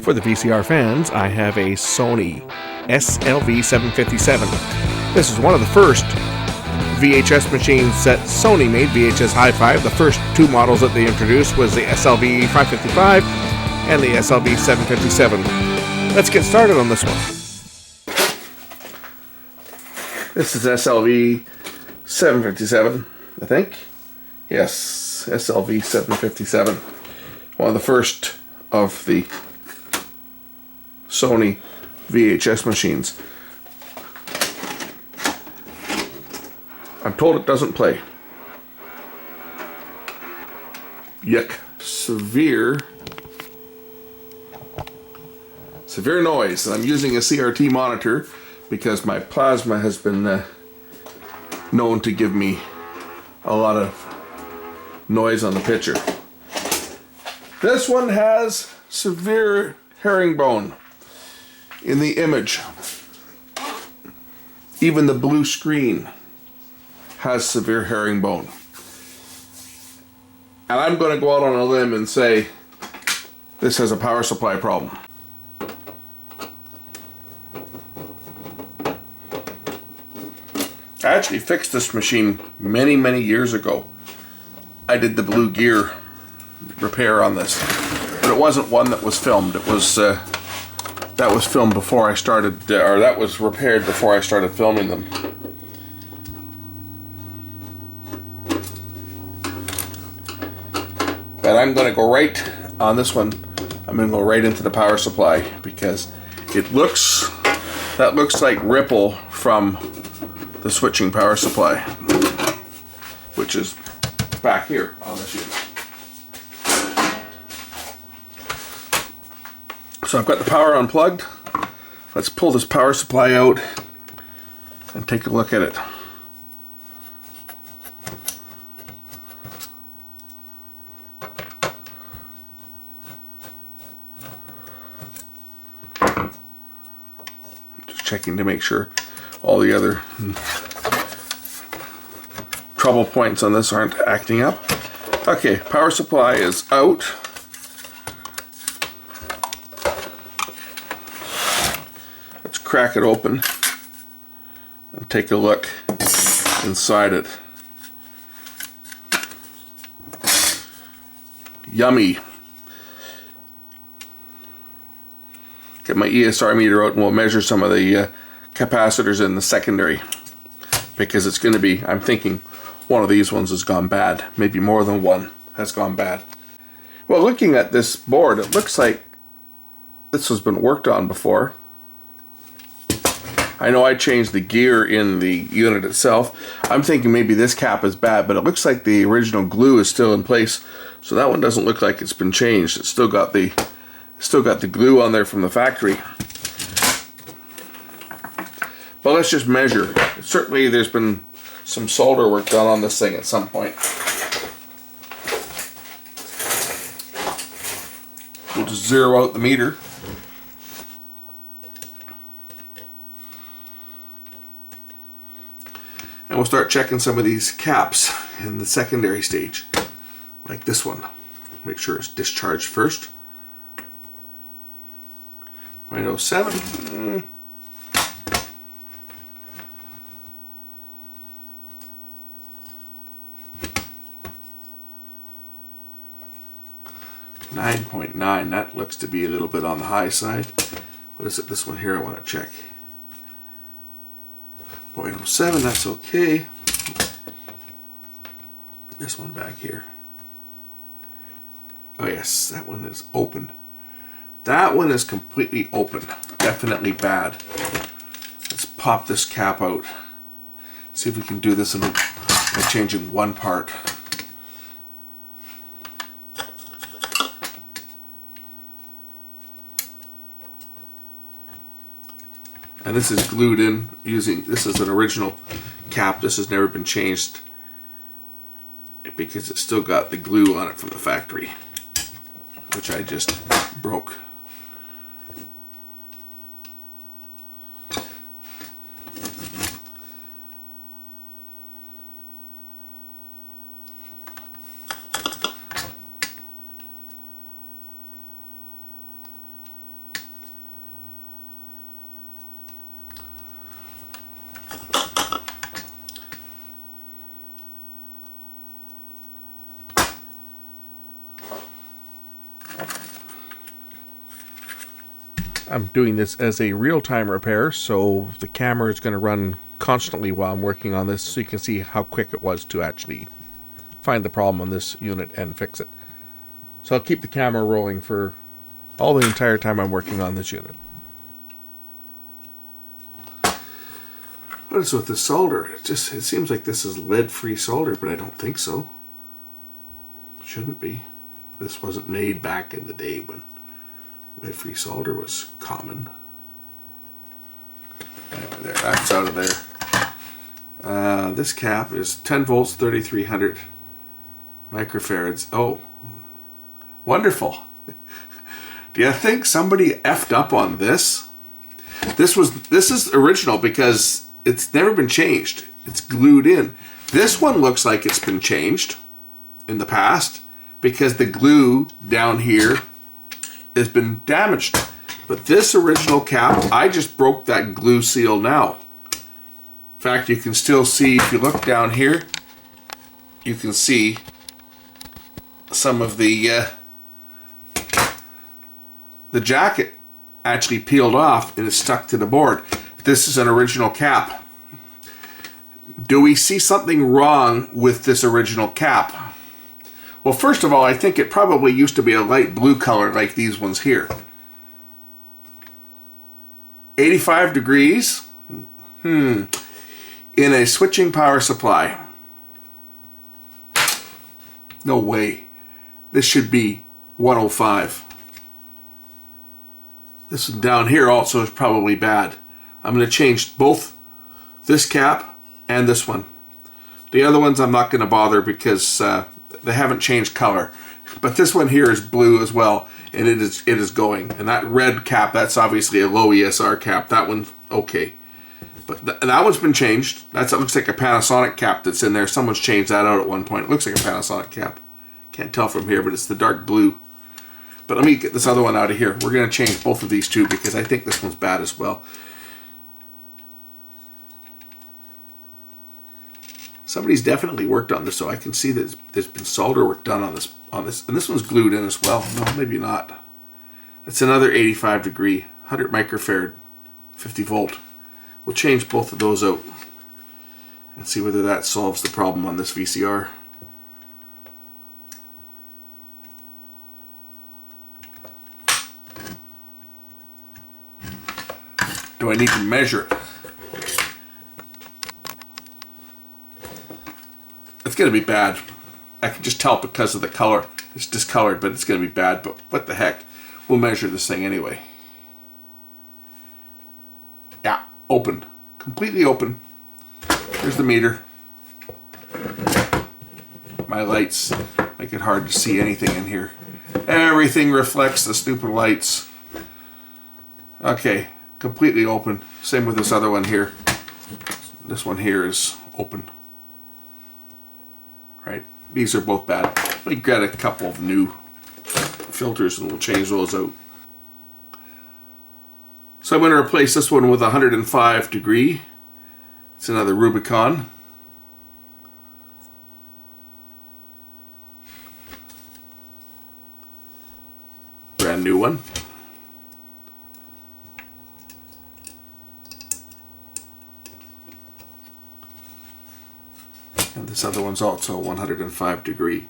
For the VCR fans, I have a Sony SLV757. This is one of the first VHS machines that Sony made, VHS Hi-Fi. The first two models that they introduced was the SLV555 and the SLV757. Let's get started on this one. This is SLV757, I think. Yes, SLV757. One of the first of the Sony VHS machines. I'm told it doesn't play. Yuck. Severe noise. And I'm using a CRT monitor because my plasma has been known to give me a lot of noise on the picture. This one has severe herringbone in the image. Even the blue screen has severe herringbone. And I'm going to go out on a limb and say this has a power supply problem. I actually fixed this machine many years ago. I did the blue gear repair on this, but it wasn't one that was filmed. It was that was filmed before I started, or that was repaired before I started filming them. But I'm going to go right on this one. I'm going to go right into the power supply because it looks, that looks like ripple from the switching power supply, which is back here on this unit. So I've got the power unplugged. Let's pull this power supply out and take a look at it. Just checking to make sure all the other trouble points on this aren't acting up. Okay, power supply is out. Let's crack it open and take a look inside it. Yummy. Get my ESR meter out and we'll measure some of the capacitors in the secondary, because it's going to be, I'm thinking one of these ones has gone bad. Maybe more than one has gone bad. Well, looking at this board, it looks like this has been worked on before. I know I changed the gear in the unit itself. I'm thinking maybe this cap is bad, but it looks like the original glue is still in place. So that one doesn't look like it's been changed. It's still got the glue on there from the factory. But let's just measure. Certainly there's been some solder work done on this thing at some point. We'll just zero out the meter. And we'll start checking some of these caps in the secondary stage, like this one. Make sure it's discharged first. 0.07. 9.9, that looks to be a little bit on the high side. What is it? This one here I want to check. 0.07, that's okay. This one back here. Oh yes, that one is open. That one is completely open. Definitely bad. Let's pop this cap out. See if we can do this by changing one part. And this is glued in using, this is an original cap. This has never been changed because it's still got the glue on it from the factory, which I just broke. I'm doing this as a real-time repair, so the camera is going to run constantly while I'm working on this, so you can see how quick it was to actually find the problem on this unit and fix it. So I'll keep the camera rolling for all the entire time I'm working on this unit. What is with the solder? It seems like this is lead-free solder, but I don't think so. Shouldn't be. This wasn't made back in the day when lead-free solder was common. Anyway, there, that's out of there. This cap is 10 volts, 3300 microfarads. Oh, wonderful. Do you think somebody effed up on this? This is original because it's never been changed. It's glued in. This one looks like it's been changed in the past because the glue down here has been damaged. But this original cap, I just broke that glue seal now. In fact, you can still see, if you look down here, you can see some of the jacket actually peeled off and is stuck to the board. This is an original cap. Do we see something wrong with this original cap? Well, first of all, I think it probably used to be a light blue color like these ones here. 85 degrees in a switching power supply. No way. This should be 105. This one down here also is probably bad. I'm going to change both this cap and this one. The other ones I'm not going to bother because they haven't changed color. But this one here is blue as well, and it is going. And that red cap, that's obviously a low ESR cap. That one's okay. But that one's been changed. That looks like a Panasonic cap that's in there. Someone's changed that out at one point. It looks like a Panasonic cap. Can't tell from here, but it's the dark blue. But let me get this other one out of here. We're going to change both of these two because I think this one's bad as well. Somebody's definitely worked on this, so I can see that there's been solder work done on this. And this one's glued in as well. No, maybe not. That's another 85 degree, 100 microfarad, 50 volt. We'll change both of those out and see whether that solves the problem on this VCR. Do I need to measure it? It's going to be bad. I can just tell because of the color. It's discolored, but it's going to be bad. But what the heck? We'll measure this thing anyway. Yeah, open. Completely open. Here's the meter. My lights make it hard to see anything in here. Everything reflects the stupid lights. Okay, completely open. Same with this other one here. This one here is open. Right, these are both bad. We got a couple of new filters and we'll change those out. So I'm going to replace this one with 105 degree. It's another Rubicon. Brand new one. And this other one's also 105 degree.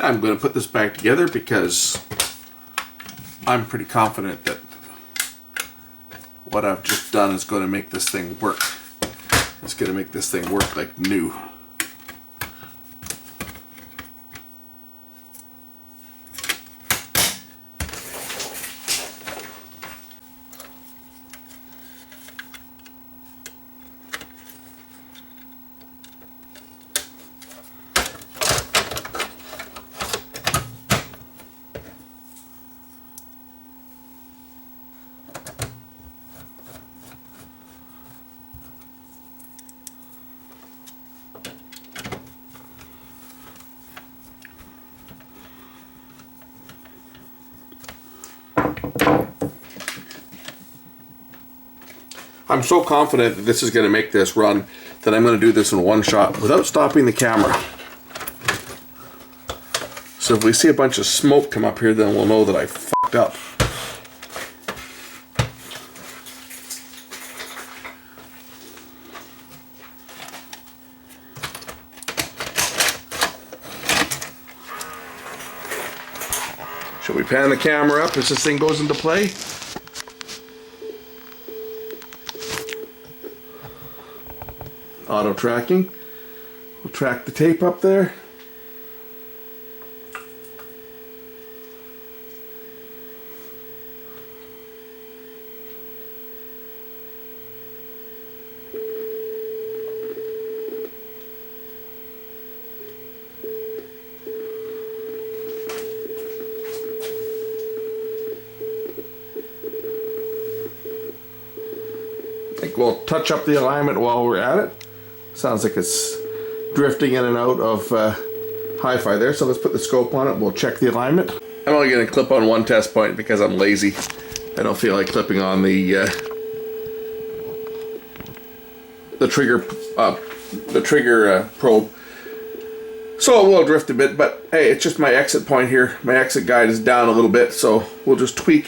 I'm going to put this back together because I'm pretty confident that what I've just done is going to make this thing work. It's going to make this thing work like new. I'm so confident that this is going to make this run that I'm going to do this in one shot without stopping the camera. So if we see a bunch of smoke come up here, then we'll know that I fucked up. Shall we pan the camera up as this thing goes into play? Auto tracking. We'll track the tape up there. I think we'll touch up the alignment while we're at it. Sounds like it's drifting in and out of hi-fi there, so let's put the scope on it. We'll check the alignment. I'm only going to clip on one test point because I'm lazy. I don't feel like clipping on the trigger probe. So it will drift a bit, but hey, it's just my exit point here. My exit guide is down a little bit, so we'll just tweak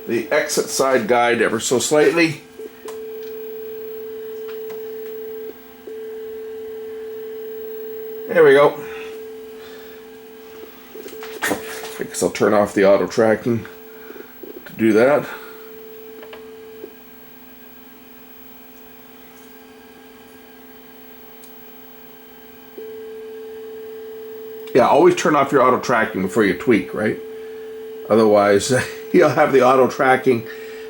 the exit side guide ever so slightly. There we go. I guess I'll turn off the auto tracking to do that. Yeah, always turn off your auto tracking before you tweak, right? Otherwise, you'll have the auto tracking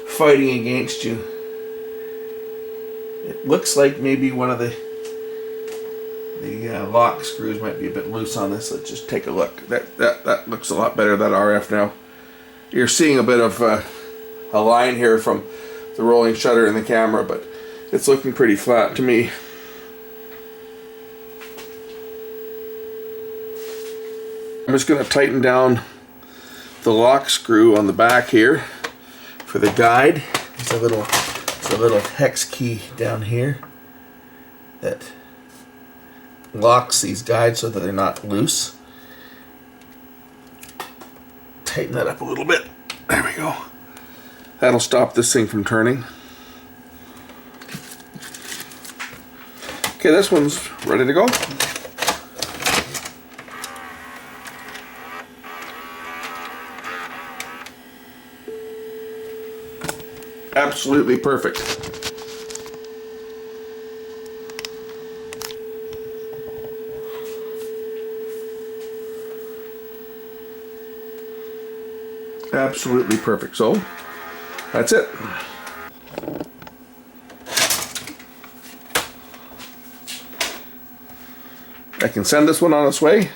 fighting against you. It looks like maybe one of the lock screws might be a bit loose on this. Let's just take a look. That looks a lot better, that RF now. You're seeing a bit of a line here from the rolling shutter in the camera, but it's looking pretty flat to me. I'm just going to tighten down the lock screw on the back here for the guide. It's a little hex key down here that locks these guides so that they're not loose. Tighten that up a little bit. There we go. That'll stop this thing from turning. Okay, this one's ready to go. Absolutely perfect. Absolutely perfect. So that's it. I can send this one on its way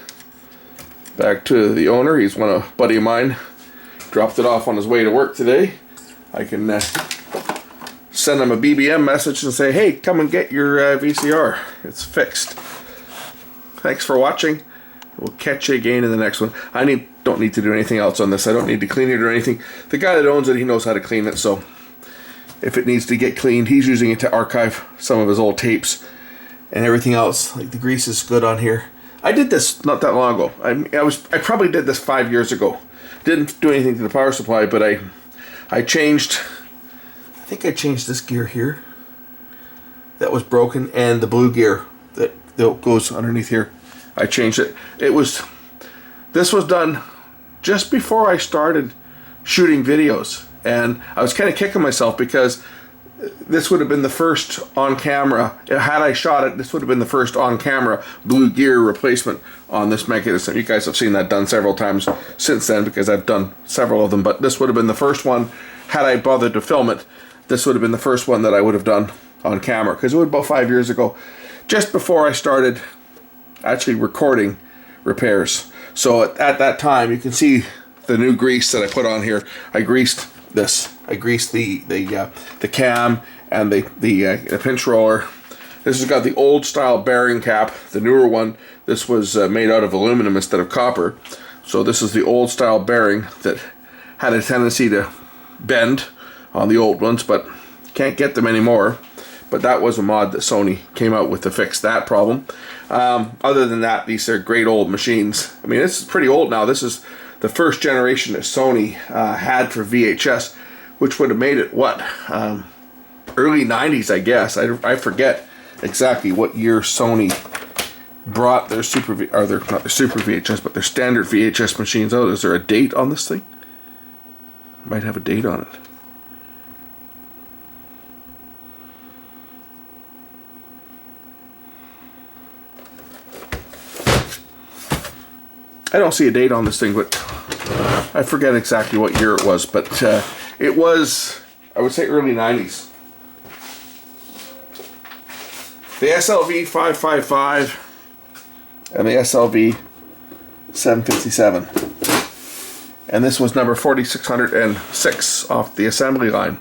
back to the owner. He's a buddy of mine. Dropped it off on his way to work today. I can send him a BBM message and say, hey, come and get your VCR. It's fixed. Thanks for watching. We'll catch you again in the next one. I don't need to do anything else on this. I don't need to clean it or anything. The guy that owns it, he knows how to clean it, so if it needs to get cleaned, he's using it to archive some of his old tapes and everything else. Like the grease is good on here. I did this not that long ago. I probably did this 5 years ago. Didn't do anything to the power supply, but I think I changed this gear here that was broken, and the blue gear that goes underneath here. I changed it. This was done just before I started shooting videos, and I was kind of kicking myself because this would have been the first on camera. Had I shot it, this would have been the first on camera blue gear replacement on this mechanism. You guys have seen that done several times since then because I've done several of them, but this would have been the first one. Had I bothered to film it, this would have been the first one that I would have done on camera because it was about 5 years ago, just before I started actually recording repairs. So at that time, you can see the new grease that I put on here. I greased this. I greased the cam and the pinch roller. This has got the old style bearing cap. The newer one, this was made out of aluminum instead of copper. So this is the old style bearing that had a tendency to bend on the old ones, but Can't get them anymore. But that was a mod that Sony came out with to fix that problem. Other than that, these are great old machines. I mean, this is pretty old now. This is the first generation that Sony had for VHS, which would have made it, what, early 90s, I guess. I forget exactly what year Sony brought their not their Super VHS, but their standard VHS machines out. Is there a date on this thing? Might have a date on it. I don't see a date on this thing, but I forget exactly what year it was, but it was, I would say, early 90s. The SLV555 and the SLV757. And this was number 4606 off the assembly line.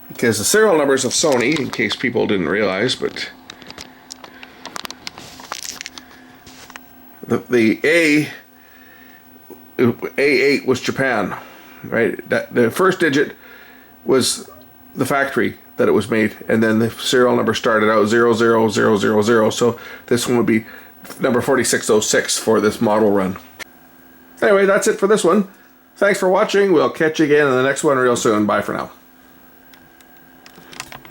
Because the serial numbers of Sony, in case people didn't realize, but the A8 was Japan, right? The first digit was the factory that it was made, and then the serial number started out 00000. So this one would be number 4606 for this model run. Anyway, that's it for this one. Thanks for watching. We'll catch you again in the next one real soon. Bye for now.